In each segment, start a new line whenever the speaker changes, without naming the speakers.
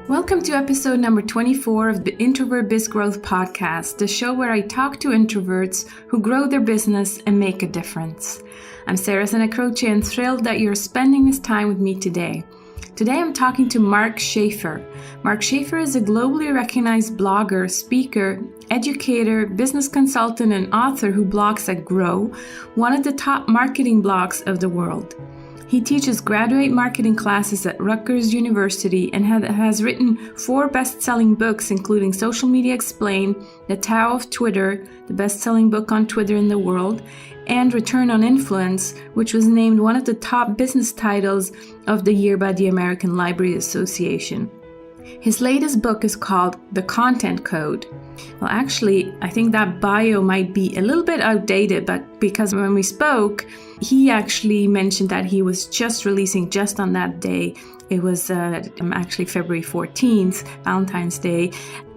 Welcome to episode number 24 of the Introvert Biz Growth Podcast, the show where I talk to introverts who grow their business and make a difference. I'm Sarah Senecroce and thrilled that you're spending this time with me today. Today I'm talking to Mark Schaefer. Mark Schaefer is a globally recognized blogger, speaker, educator, business consultant, and author who blogs at Grow, one of the top marketing blogs of the world. He teaches graduate marketing classes at Rutgers University and has written 4 best-selling books, including Social Media Explained, The Tao of Twitter, the best-selling book on Twitter in the world, and Return on Influence, which was named one of the top business titles of the year by the American Library Association. His latest book is called The Content Code. Well, actually, I think that bio might be a little bit outdated, but because when we spoke, he actually mentioned that he was just releasing just on that day. It was actually February 14th, Valentine's Day,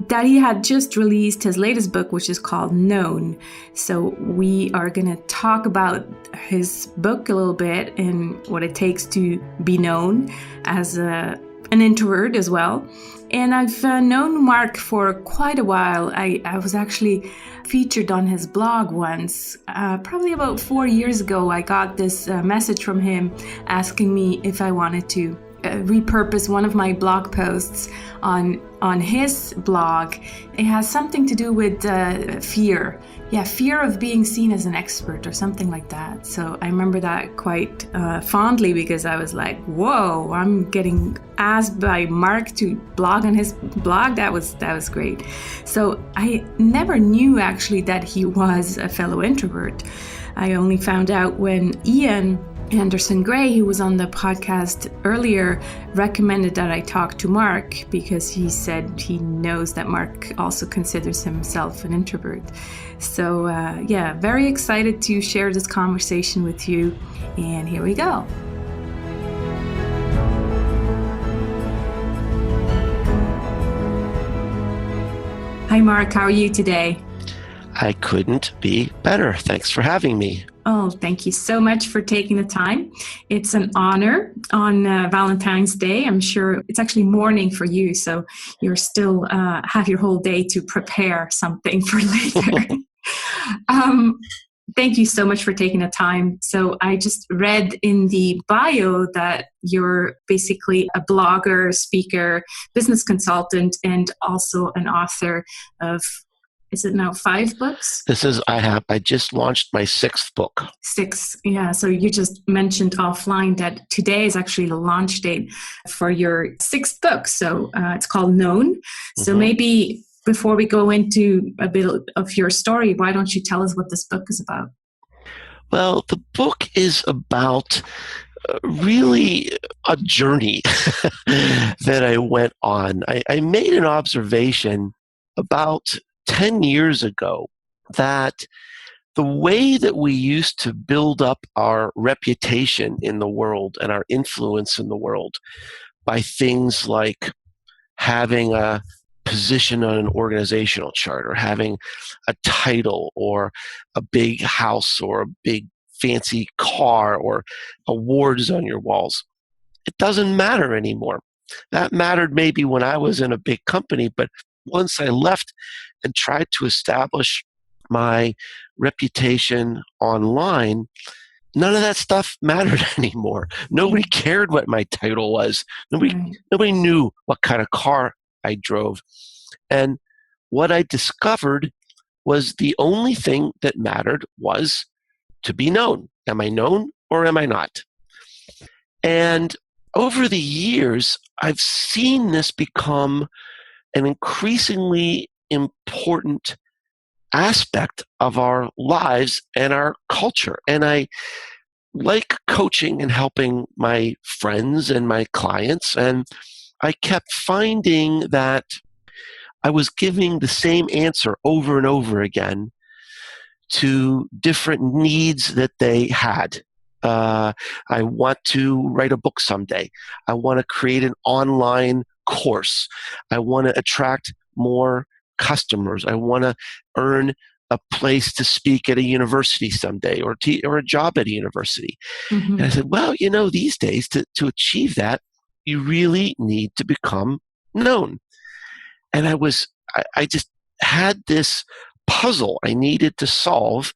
that he had just released his latest book, which is called Known. So we are going to talk about his book a little bit and what it takes to be known as an introvert as well. And I've known Mark for quite a while. I was actually featured on his blog once. Probably about 4 years ago, I got this message from him asking me if I wanted to repurpose one of my blog posts on his blog. It has something to do with fear. Yeah, fear of being seen as an expert or something like that. So I remember that quite fondly because I was like, whoa, I'm getting asked by Mark to blog on his blog. That was great. So I never knew actually that he was a fellow introvert. I only found out when Ian Anderson Gray, who was on the podcast earlier, recommended that I talk to Mark because he said he knows that Mark also considers himself an introvert. So very excited to share this conversation with you. And here we go. Hi, Mark. How are you today?
I couldn't be better. Thanks for having me.
Oh, thank you so much for taking the time. It's an honor on Valentine's Day. I'm sure it's actually morning for you, so you're still have your whole day to prepare something for later. Thank you so much for taking the time. So I just read in the bio that you're basically a blogger, speaker, business consultant, and also an author of, is it now 5 books?
I just launched my 6th book.
6, yeah. So you just mentioned offline that today is actually the launch date for your 6th book. So it's called Known. So maybe before we go into a bit of your story, why don't you tell us what this book is about?
Well, the book is about really a journey that I went on. I made an observation about 10 years ago that the way that we used to build up our reputation in the world and our influence in the world by things like having a position on an organizational chart or having a title or a big house or a big fancy car or awards on your walls, it doesn't matter anymore. That mattered maybe when I was in a big company, but once I left and tried to establish my reputation online, none of that stuff mattered anymore. Nobody cared what my title was. Nobody knew what kind of car I drove. And what I discovered was the only thing that mattered was to be known. Am I known or am I not? And over the years, I've seen this become an increasingly important aspect of our lives and our culture. And I like coaching and helping my friends and my clients. And I kept finding that I was giving the same answer over and over again to different needs that they had. I want to write a book someday. I want to create an online course. I want to attract more customers. I want to earn a place to speak at a university someday or a job at a university. And I said, well, these days to achieve that, you really need to become known. And I just had this puzzle I needed to solve.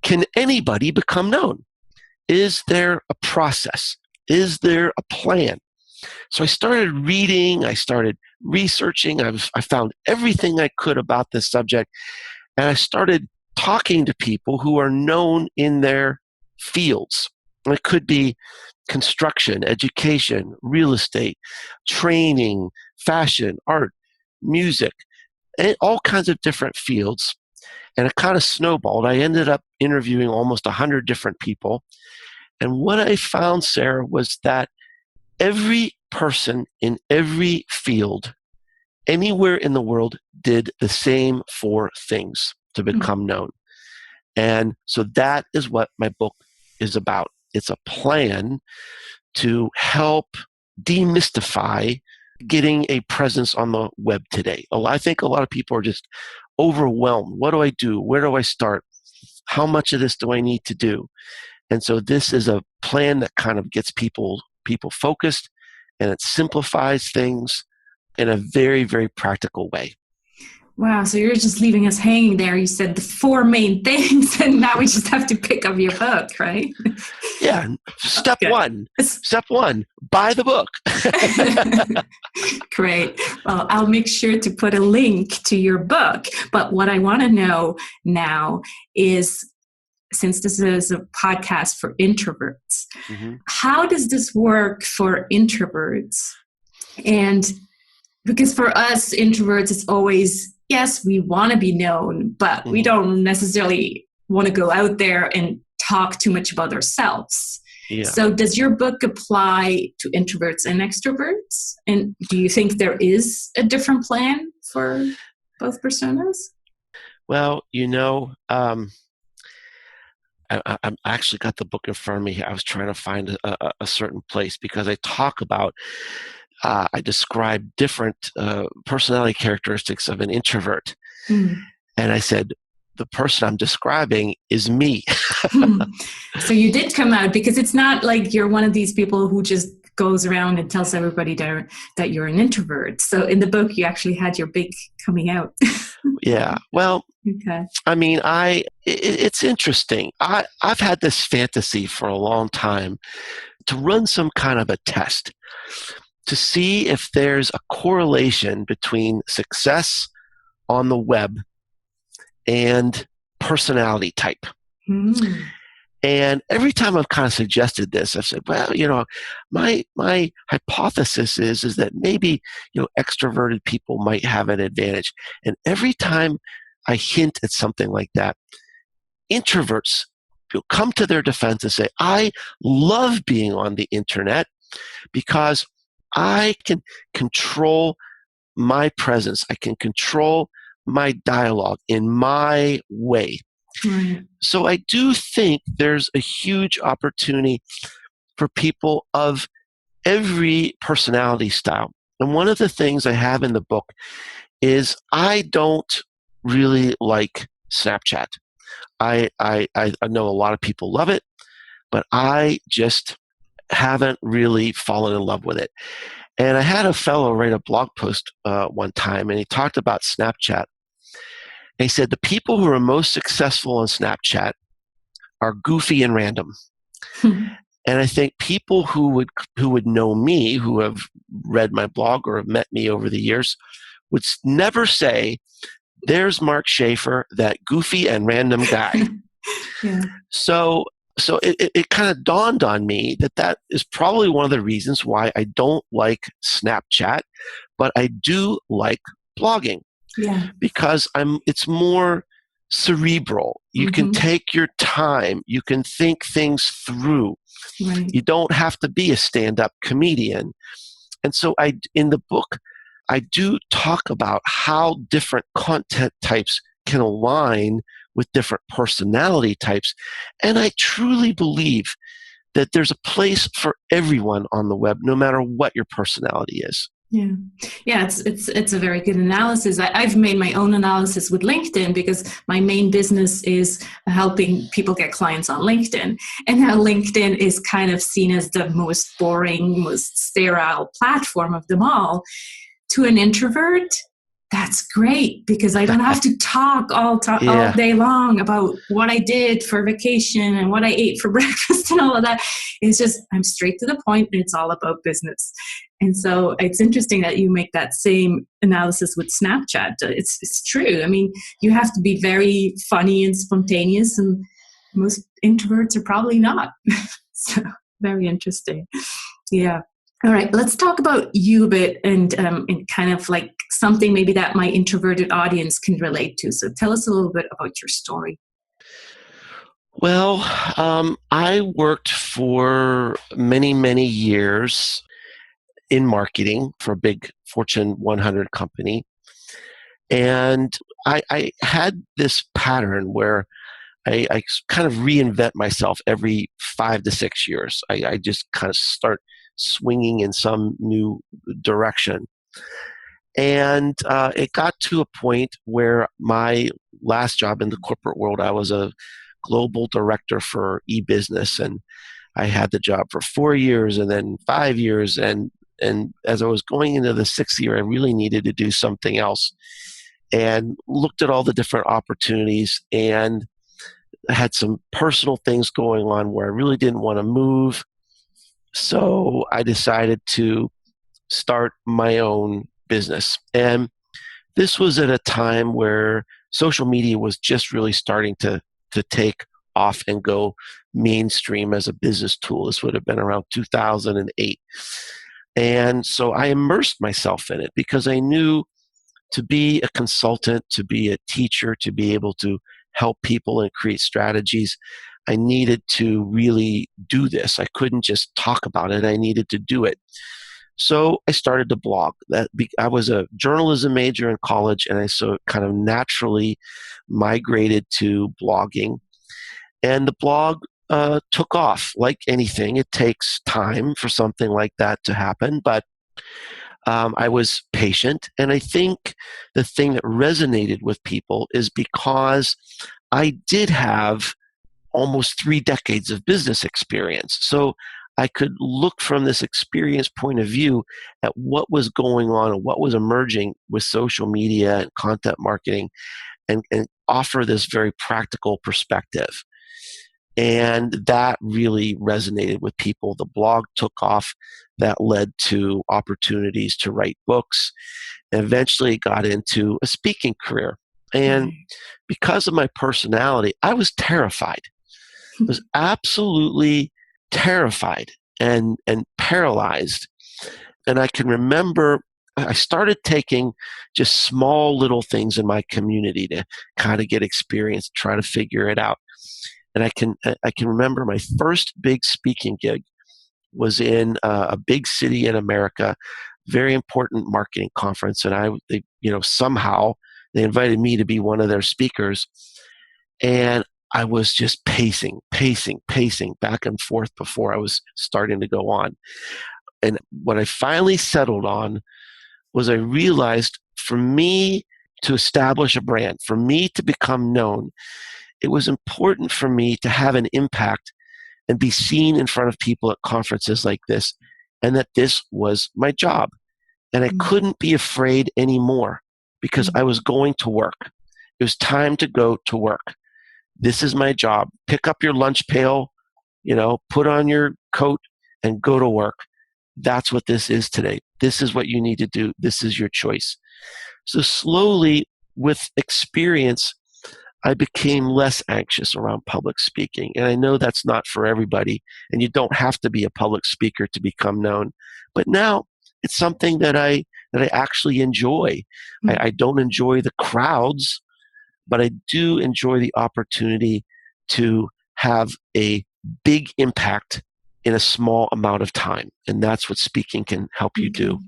Can anybody become known? Is there a process? Is there a plan? So I started reading, I started researching, I found everything I could about this subject, and I started talking to people who are known in their fields. It could be construction, education, real estate, training, fashion, art, music, and all kinds of different fields. And it kind of snowballed. I ended up interviewing almost 100 different people. And what I found, Sarah, was that every person in every field, anywhere in the world, did the same 4 things to become known. And so that is what my book is about. It's a plan to help demystify getting a presence on the web today. I think a lot of people are just overwhelmed. What do I do? Where do I start? How much of this do I need to do? And so this is a plan that kind of gets people focused, and it simplifies things in a very, very practical way.
Wow, so you're just leaving us hanging there. You said the 4 main things, and now we just have to pick up your book, right?
Yeah. Step one, buy the book.
Great. Well, I'll make sure to put a link to your book. But what I want to know now is, since this is a podcast for introverts, how does this work for introverts? And because for us introverts, it's always, yes, we want to be known, but we don't necessarily want to go out there and talk too much about ourselves. Yeah. So does your book apply to introverts and extroverts? And do you think there is a different plan for both personas?
Well, I actually got the book in front of me. I was trying to find a certain place because I talk about, I describe different personality characteristics of an introvert. And I said, the person I'm describing is me.
So you did come out, because it's not like you're one of these people who just goes around and tells everybody that you're an introvert. So in the book, you actually had your big coming out.
Yeah. Well,
okay.
I mean, it's interesting. I've had this fantasy for a long time to run some kind of a test to see if there's a correlation between success on the web and personality type. And every time I've kind of suggested this, I've said, well, my hypothesis is that maybe, extroverted people might have an advantage. And every time I hint at something like that, introverts come to their defense and say, I love being on the internet because I can control my presence. I can control my dialogue in my way. Right. So I do think there's a huge opportunity for people of every personality style. And one of the things I have in the book is I don't really like Snapchat. I know a lot of people love it, but I just haven't really fallen in love with it. And I had a fellow write a blog post one time, and he talked about Snapchat. And he said the people who are most successful on Snapchat are goofy and random. And I think people who would know me, who have read my blog or have met me over the years, would never say, there's Mark Schaefer, that goofy and random guy. Yeah. So it kind of dawned on me that is probably one of the reasons why I don't like Snapchat, but I do like blogging. Yeah. Because it's more cerebral. You can take your time. You can think things through. Right. You don't have to be a stand-up comedian. And so in the book, I do talk about how different content types can align with different personality types. And I truly believe that there's a place for everyone on the web, no matter what your personality is. Yeah, it's a very good analysis. I've made my own analysis with LinkedIn because my main business is helping people get clients on LinkedIn. And now LinkedIn is kind of seen as the most boring, most sterile platform of them all.
to an introvert, that's great because I don't have to talk all
Yeah.
day long about what I did for vacation and what I ate for breakfast and all of that. It's just, I'm straight to the point and it's all about business. And so it's interesting that you make that same analysis with Snapchat. It's true. I mean, you have to be very funny and spontaneous, and most introverts are probably not. So very interesting. Yeah. All right, let's talk about you a bit and kind of like something maybe that my introverted audience can relate to. So tell us a little bit about your story.
Well, I worked for many, many years in marketing for a big Fortune 100 company. And I had this pattern where I kind of reinvent myself every 5 to 6 years. I just kind of start swinging in some new direction. And it got to a point where my last job in the corporate world, I was a global director for e-business, and I had the job for 4 years and then 5 years. And as I was going into the sixth year, I really needed to do something else and looked at all the different opportunities, and I had some personal things going on where I really didn't want to move. So I decided to start my own business. And this was at a time where social media was just really starting to take off and go mainstream as a business tool. This would have been around 2008. And so I immersed myself in it because I knew to be a consultant, to be a teacher, to be able to help people and create strategies, I needed to really do this. I couldn't just talk about it. I needed to do it. So I started to blog. I was a journalism major in college, and I so kind of naturally migrated to blogging. And the blog took off. Like anything, it takes time for something like that to happen, but I was patient. And I think the thing that resonated with people is because I did have almost 3 decades of business experience. So I could look from this experience point of view at what was going on and what was emerging with social media and content marketing, and offer this very practical perspective. And that really resonated with people. The blog took off. That led to opportunities to write books, and eventually got into a speaking career. And because of my personality, I was terrified. I was absolutely terrified and paralyzed. And I can remember I started taking just small little things in my community to kind of get experience, try to figure it out. And I can remember my first big speaking gig was in a big city in America, very important marketing conference, and somehow they invited me to be one of their speakers, and I was just pacing back and forth before I was starting to go on. And what I finally settled on was I realized for me to establish a brand, for me to become known, it was important for me to have an impact and be seen in front of people at conferences like this, and that this was my job. And I couldn't be afraid anymore because I was going to work. It was time to go to work. This is my job. Pick up your lunch pail, put on your coat and go to work. That's what this is today. This is what you need to do. This is your choice. So slowly, with experience, I became less anxious around public speaking. And I know that's not for everybody, and you don't have to be a public speaker to become known. But now it's something that I actually enjoy. I don't enjoy the crowds, but I do enjoy the opportunity to have a big impact in a small amount of time. And that's what speaking can help you do.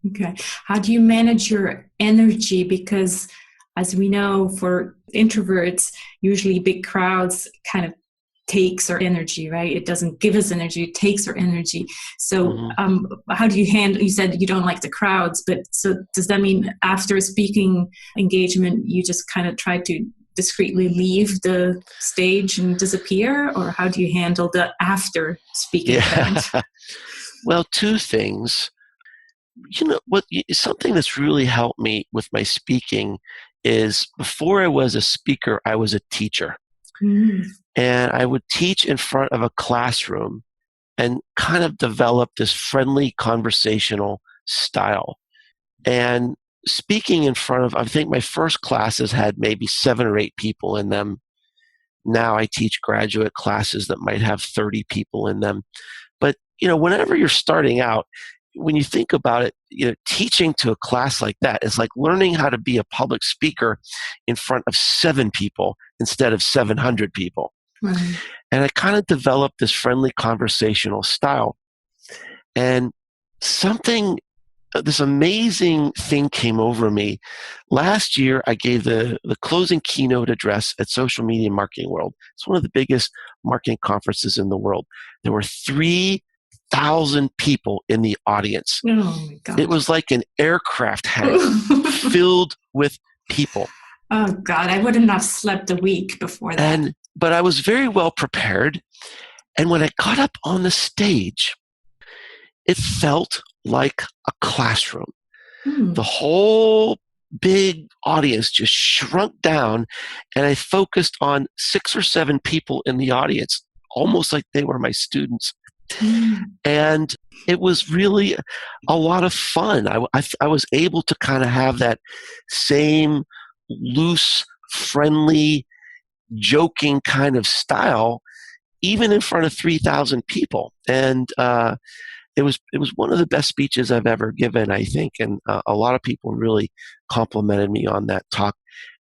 Okay. How do you manage your energy? Because as we know, for introverts, usually big crowds kind of takes our energy, right? It doesn't give us energy, it takes our energy. So how do you handle, you said you don't like the crowds, but so does that mean after a speaking engagement, you just kind of try to discreetly leave the stage and disappear? Or how do you handle the after speaking event?
Well, 2 things. something that's really helped me with my speaking is before I was a speaker, I was a teacher.
Mm.
And I would teach in front of a classroom and kind of develop this friendly conversational style. And speaking in front of, I think my first classes had maybe 7 or 8 people in them. Now I teach graduate classes that might have 30 people in them. But, whenever you're starting out, when you think about it, teaching to a class like that is like learning how to be a public speaker in front of 7 people instead of 700 people.
Right.
And I kind of developed this friendly conversational style. And this amazing thing came over me. Last year, I gave the closing keynote address at Social Media Marketing World. It's one of the biggest marketing conferences in the world. There were 3,000 people in the audience.
Oh my God.
It was like an aircraft hangar filled with people.
Oh God, I wouldn't have slept a week before that.
But I was very well prepared. And when I got up on the stage, it felt like a classroom. The whole big audience just shrunk down, and I focused on 6 or 7 people in the audience, almost like they were my students. And it was really a lot of fun. I was able to kind of have that same loose, friendly, joking kind of style, even in front of 3,000 people. And it was one of the best speeches I've ever given, I think. And a lot of people really complimented me on that talk.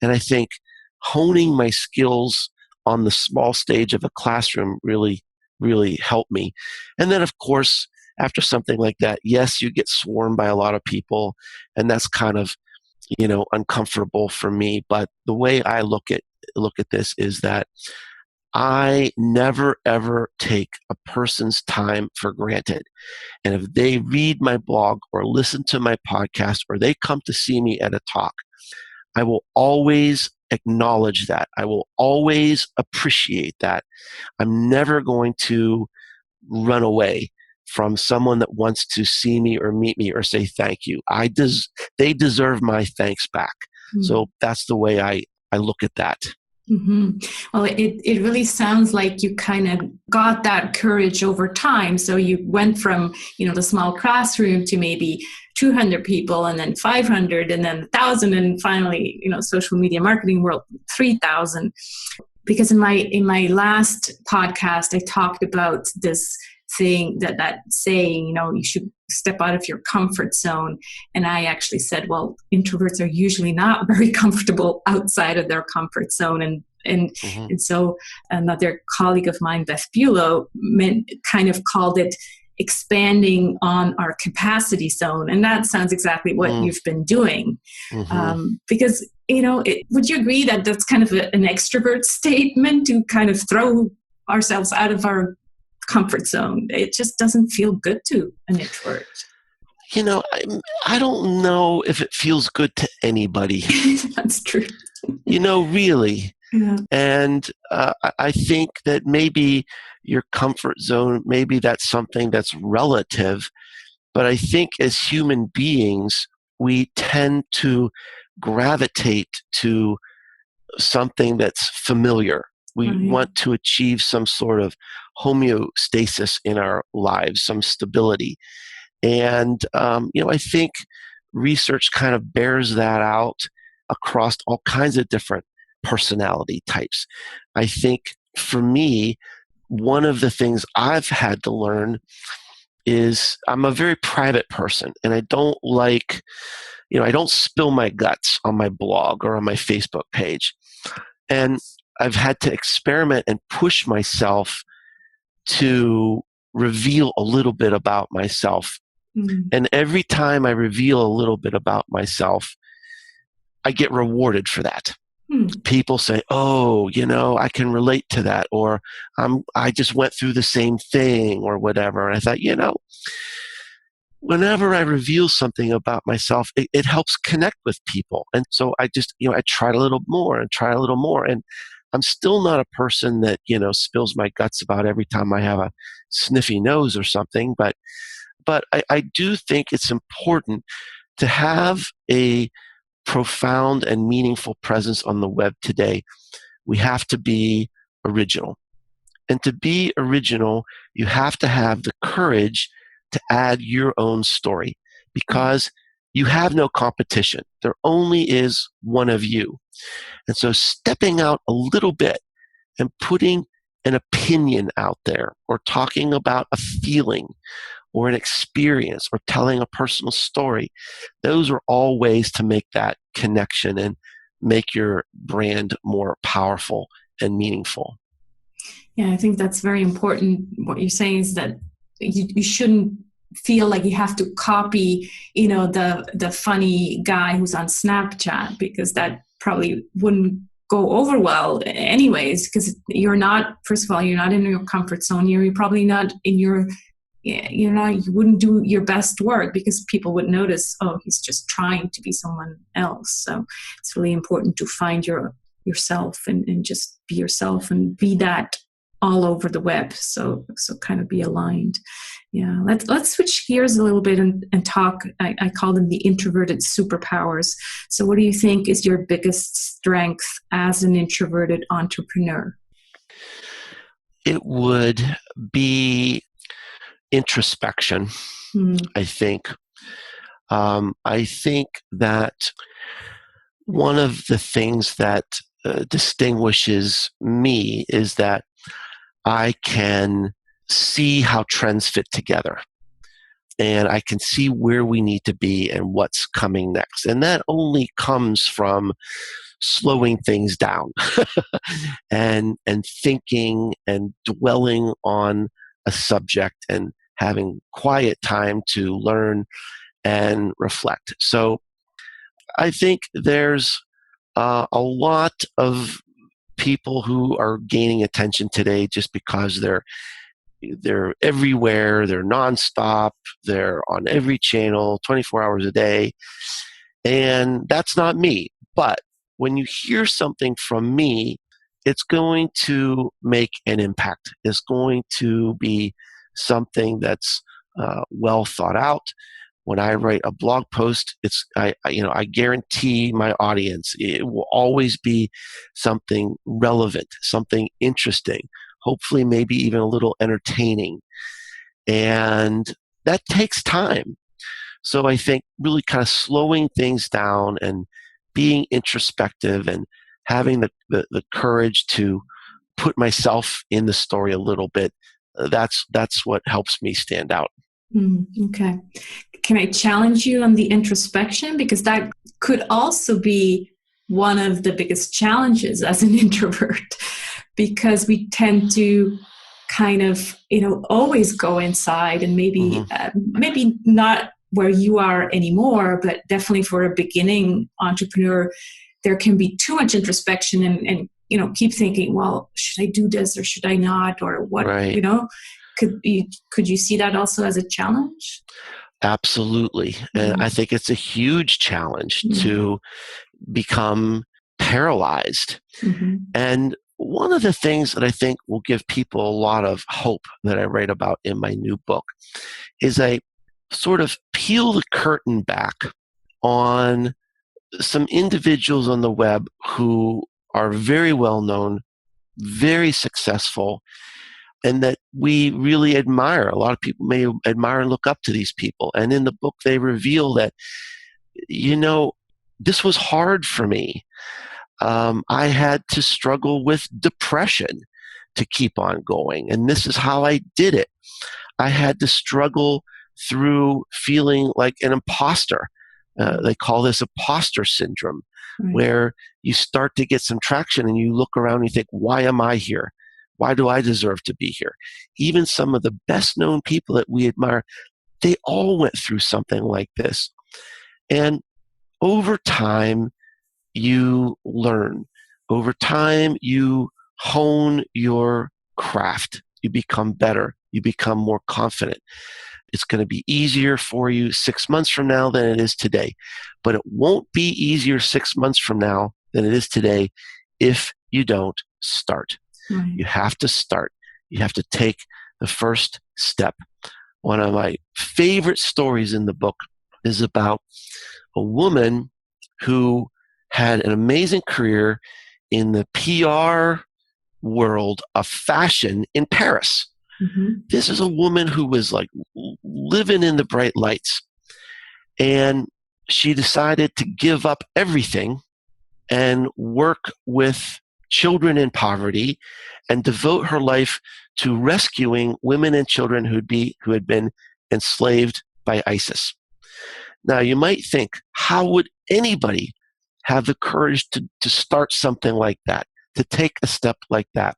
And I think honing my skills on the small stage of a classroom really, really helped me. And then, of course, after something like that, yes, you get swarmed by a lot of people, and that's kind of, uncomfortable for me. But the way I look at this is that I never, ever take a person's time for granted. And if they read my blog or listen to my podcast or they come to see me at a talk, I will always acknowledge that. I will always appreciate that. I'm never going to run away from someone that wants to see me or meet me or say thank you. They deserve my thanks back. So that's the way I look at that.
Mm-hmm. Well, it really sounds like you kind of got that courage over time. So you went from, the small classroom to maybe 200 people, and then 500, and then 1,000, and finally, social media marketing world, 3,000. Because in my last podcast, I talked about this saying that saying, you should step out of your comfort zone. And I actually said, well, introverts are usually not very comfortable outside of their comfort zone. And so another colleague of mine, Beth Bulow, kind of called it expanding on our capacity zone. And that sounds exactly what you've been doing. Because, would you agree that that's kind of an extrovert statement to kind of throw ourselves out of our comfort zone? It just doesn't feel good to an introvert.
I don't know if it feels good to anybody.
That's true.
Really.
Yeah.
And I think that maybe your comfort zone, maybe that's something that's relative. But I think as human beings, we tend to gravitate to something that's familiar. We want to achieve some sort of homeostasis in our lives, some stability. And, I think research kind of bears that out across all kinds of different personality types. I think for me, one of the things I've had to learn is I'm a very private person, and I don't like, I don't spill my guts on my blog or on my Facebook page. And I've had to experiment and push myself to reveal a little bit about myself. And every time I reveal a little bit about myself, I get rewarded for that. People say, oh, I can relate to that, or I just went through the same thing, or whatever. And I thought, whenever I reveal something about myself, it helps connect with people. And so I just, I try a little more and try a little more. And I'm still not a person that, spills my guts about every time I have a sniffy nose or something, but But I do think it's important to have a profound and meaningful presence on the web today. We have to be original. And to be original, you have to have the courage to add your own story, because you have no competition. There only is one of you. And so stepping out a little bit and putting an opinion out there, or talking about a feeling or an experience, or telling a personal story, those are all ways to make that connection and make your brand more powerful and meaningful.
Yeah, I think that's very important. What you're saying is that you shouldn't feel like you have to copy, the funny guy who's on Snapchat, because that probably wouldn't go over well anyways, because first of all, you're not in your comfort zone. You're probably not in you wouldn't do your best work, because people would notice, oh, he's just trying to be someone else. So it's really important to find yourself and just be yourself, and be that all over the web. So kind of be aligned. Yeah. Let's switch gears a little bit and talk. I call them the introverted superpowers. So what do you think is your biggest strength as an introverted entrepreneur?
It would be introspection, I think. I think that one of the things that distinguishes me is that I can see how trends fit together, and I can see where we need to be and what's coming next. And that only comes from slowing things down and thinking and dwelling on a subject and having quiet time to learn and reflect. So I think there's a lot of people who are gaining attention today just because they're everywhere, they're nonstop, they're on every channel 24 hours a day. And that's not me. But when you hear something from me, it's going to make an impact. It's going to be something that's well thought out. When I write a blog post, I guarantee my audience it will always be something relevant, something interesting, hopefully maybe even a little entertaining. And that takes time. So I think really kind of slowing things down and being introspective and having the courage to put myself in the story a little bit, that's what helps me stand out.
Okay. Can I challenge you on the introspection? Because that could also be one of the biggest challenges as an introvert, because we tend to kind of, always go inside, and maybe not where you are anymore, but definitely for a beginning entrepreneur, there can be too much introspection and keep thinking, well, should I do this or should I not? Or what,
Right.
Could you see that also as a challenge?
Absolutely. And I think it's a huge challenge to become paralyzed. And one of the things that I think will give people a lot of hope that I write about in my new book is I sort of peel the curtain back on some individuals on the web who are very well known, very successful, and that we really admire. A lot of people may admire and look up to these people. And in the book, they reveal that, this was hard for me. I had to struggle with depression to keep on going. And this is how I did it. I had to struggle through feeling like an imposter. They call this imposter syndrome, where you start to get some traction and you look around and you think, why am I here? Why do I deserve to be here? Even some of the best known people that we admire, they all went through something like this. And over time, you learn. Over time, you hone your craft. You become better. You become more confident. It's going to be easier for you 6 months from now than it is today. But it won't be easier 6 months from now than it is today if you don't start. You have to start. You have to take the first step. one of my favorite stories in the book is about a woman who had an amazing career in the PR world of fashion in Paris.
Mm-hmm.
This is a woman who was like living in the bright lights. And she decided to give up everything and work with children in poverty and devote her life to rescuing women and children who had been enslaved by ISIS. Now, you might think, how would anybody have the courage to start something like that, to take a step like that?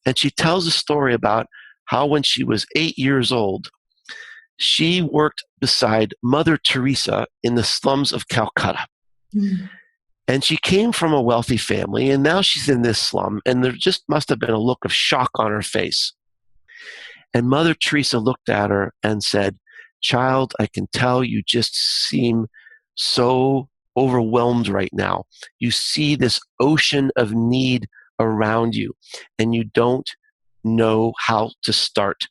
And she tells a story about how when she was 8 years old, she worked beside Mother Teresa in the slums of Calcutta.
Mm.
And she came from a wealthy family, and now she's in this slum, and there just must have been a look of shock on her face. And Mother Teresa looked at her and said, "Child, I can tell you just seem so overwhelmed right now. You see this ocean of need around you, and you don't know how to start.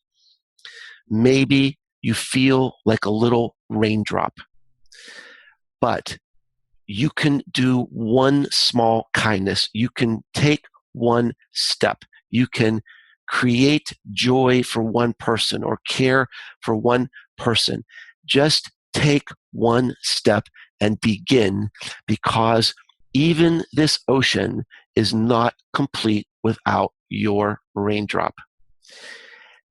Maybe you feel like a little raindrop, but you can do one small kindness. You can take one step. You can create joy for one person or care for one person. Just take one step and begin, because even this ocean is not complete without your raindrop."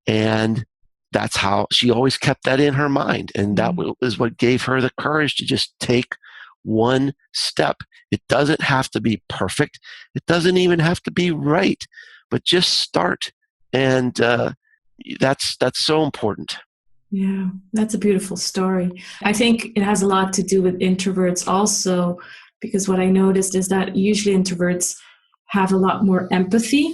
And that's how she always kept that in her mind. And that is what gave her the courage to just take one step. It doesn't have to be perfect. It doesn't even have to be right, but just start. And that's so important.
Yeah, that's a beautiful story. I think it has a lot to do with introverts also, because what I noticed is that usually introverts have a lot more empathy.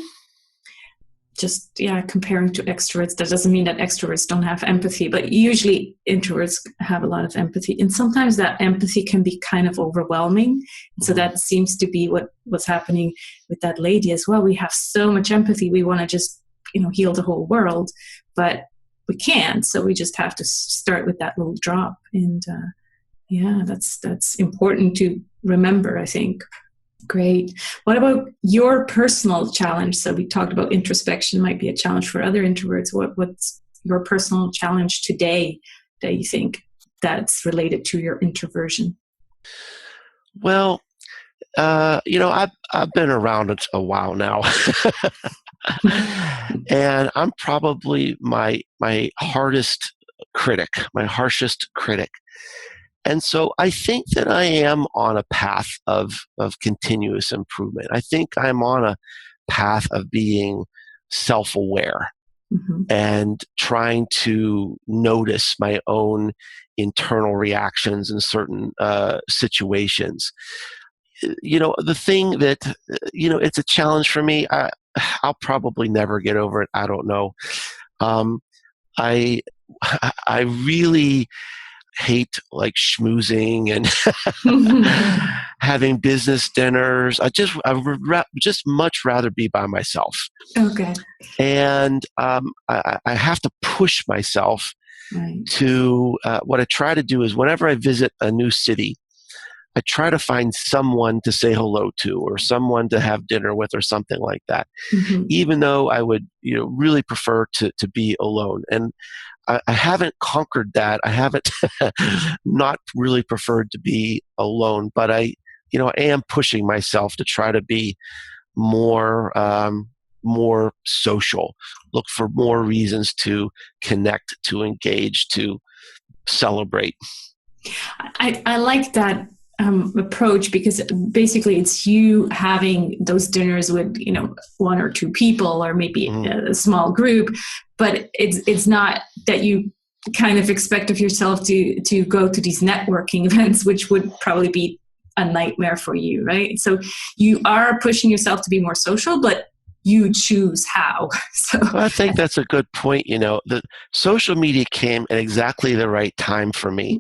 Just, comparing to extroverts, that doesn't mean that extroverts don't have empathy, but usually introverts have a lot of empathy. And sometimes that empathy can be kind of overwhelming. So that seems to be what's happening with that lady as well. We have so much empathy. We want to just, heal the whole world, but we can't. So we just have to start with that little drop. And that's important to remember, I think. Great. What about your personal challenge? So we talked about introspection might be a challenge for other introverts. What's your personal challenge today that you think that's related to your introversion?
Well, I've been around a while now. And I'm probably my hardest critic, my harshest critic. And so I think that I am on a path of continuous improvement. I think I'm on a path of being self-aware and trying to notice my own internal reactions in certain situations. The thing that, it's a challenge for me. I'll probably never get over it. I don't know. I really hate like schmoozing and having business dinners. I would just much rather be by myself.
Okay.
And I have to push myself to what I try to do is whenever I visit a new city, I try to find someone to say hello to or someone to have dinner with or something like that, even though I would really prefer to be alone. And I haven't conquered that. I haven't not really preferred to be alone, but I am pushing myself to try to be more social, look for more reasons to connect, to engage, to celebrate.
I like that approach, because basically it's you having those dinners with one or two people or maybe a small group, but it's not that you kind of expect of yourself to go to these networking events, which would probably be a nightmare for you, right? So you are pushing yourself to be more social, but you choose how. So
I think that's a good point. The social media came at exactly the right time for me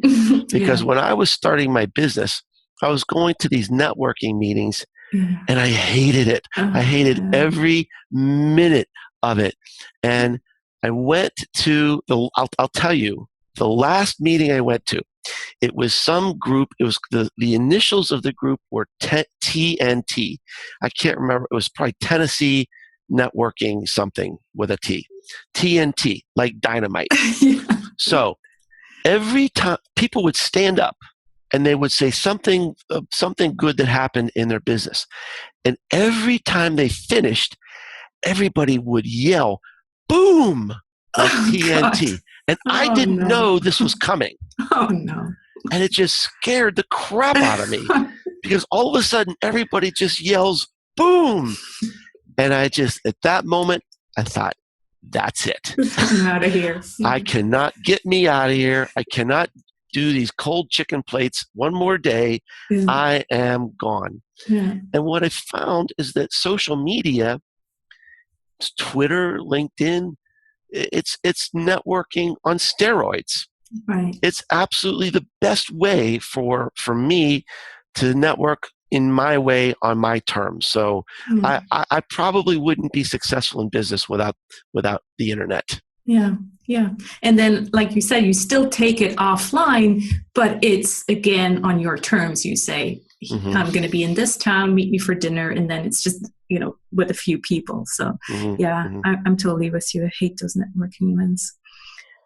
because when I was starting my business, I was going to these networking meetings and I hated it. I hated every minute of it. And I went to I'll tell you, the last meeting I went to, it was some group. It was the initials of the group were TNT. I can't remember. It was probably Tennessee Networking something with a T. TNT, like dynamite.
Yeah.
So every time people would stand up and they would say something good that happened in their business. And every time they finished, everybody would yell, boom, like TNT.
God.
And I didn't know this was coming.
Oh, no.
And it just scared the crap out of me because all of a sudden everybody just yells, boom. And I just, at that moment, I thought, that's it.
I'm out of here.
I cannot get me out of here. I cannot do these cold chicken plates one more day.
Yeah.
I am gone.
Yeah.
And what I found is that social media, Twitter, LinkedIn, it's networking on steroids.
Right.
It's absolutely the best way for me to network in my way on my terms. So I probably wouldn't be successful in business without the internet.
Yeah. Yeah. And then, like you said, you still take it offline, but it's again on your terms. You say, I'm going to be in this town, meet me for dinner. And then it's just, with a few people. So I'm totally with you. I hate those networking events.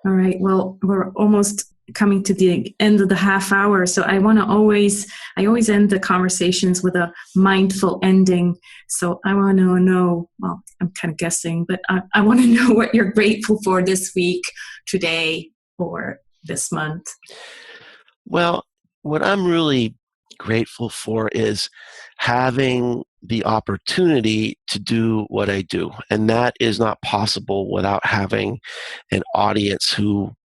All right. Well, we're almost coming to the end of the half hour. So I always end the conversations with a mindful ending. So I want to know, well, I'm kind of guessing, but I want to know what you're grateful for this week, today, or this month.
Well, what I'm really grateful for is having the opportunity to do what I do. And that is not possible without having an audience who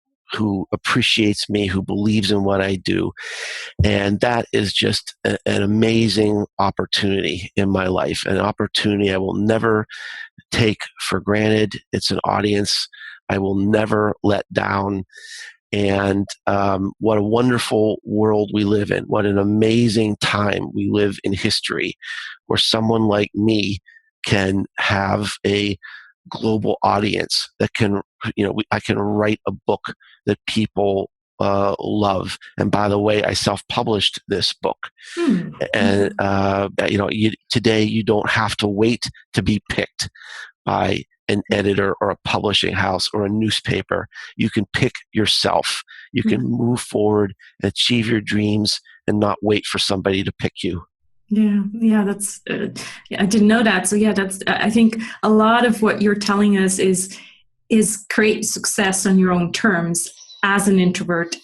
appreciates me, who believes in what I do. And that is just an amazing opportunity in my life, an opportunity I will never take for granted. It's an audience I will never let down. And what a wonderful world we live in. What an amazing time we live in history where someone like me can have a global audience that can, I can write a book that people love. And by the way, I self-published this book. And, today you don't have to wait to be picked by an editor or a publishing house or a newspaper. You can pick yourself. You can move forward and achieve your dreams and not wait for somebody to pick you.
Yeah, that's, I didn't know that. So yeah, I think a lot of what you're telling us is create success on your own terms as an introvert,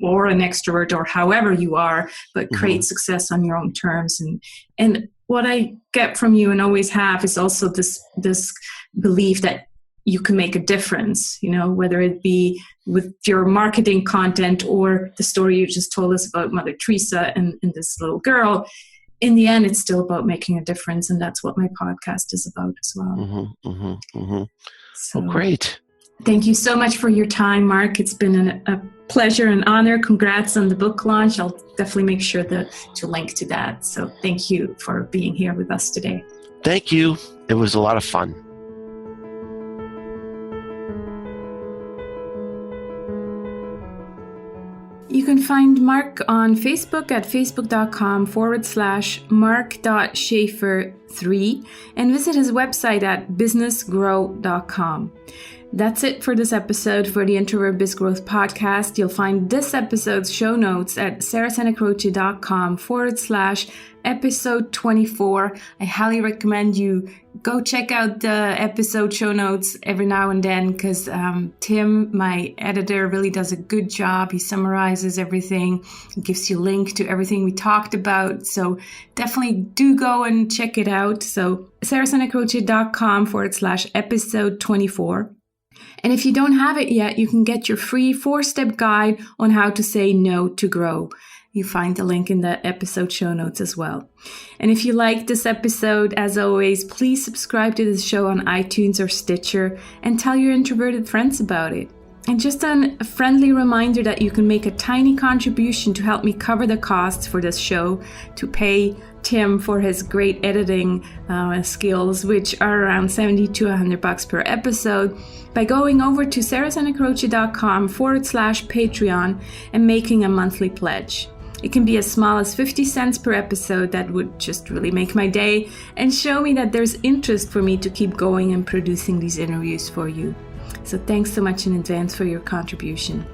or an extrovert, or however you are, but create success on your own terms. And what I get from you and always have is also this belief that you can make a difference, whether it be with your marketing content or the story you just told us about Mother Teresa and this little girl. In the end, it's still about making a difference. And that's what my podcast is about as well. So,
great.
Thank you so much for your time, Mark. It's been a pleasure and honor. Congrats on the book launch. I'll definitely make sure to link to that. So thank you for being here with us today.
Thank you. It was a lot of fun.
You can find Mark on Facebook at facebook.com/mark.schaefer3 and visit his website at businessgrow.com. That's it for this episode for the Introvert Biz Growth Podcast. You'll find this episode's show notes at sarahsanacroce.com/episode 24. I highly recommend you go check out the episode show notes every now and then because Tim, my editor, really does a good job. He summarizes everything, gives you a link to everything we talked about. So definitely do go and check it out. So sarahsanacroce.com/episode 24. And if you don't have it yet, you can get your free 4-step guide on how to say no to grow. You find the link in the episode show notes as well. And if you like this episode, as always, please subscribe to this show on iTunes or Stitcher and tell your introverted friends about it. And just a friendly reminder that you can make a tiny contribution to help me cover the costs for this show, to pay Tim for his great editing skills, which are around $70 to $100 per episode, by going over to sarahsanacroce.com/Patreon and making a monthly pledge. It can be as small as 50 cents per episode. That would just really make my day and show me that there's interest for me to keep going and producing these interviews for you. So thanks so much in advance for your contribution.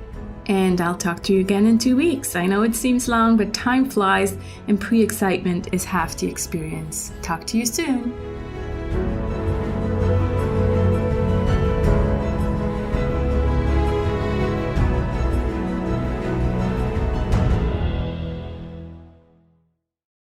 And I'll talk to you again in 2 weeks. I know it seems long, but time flies and pre-excitement is half the experience. Talk to you soon.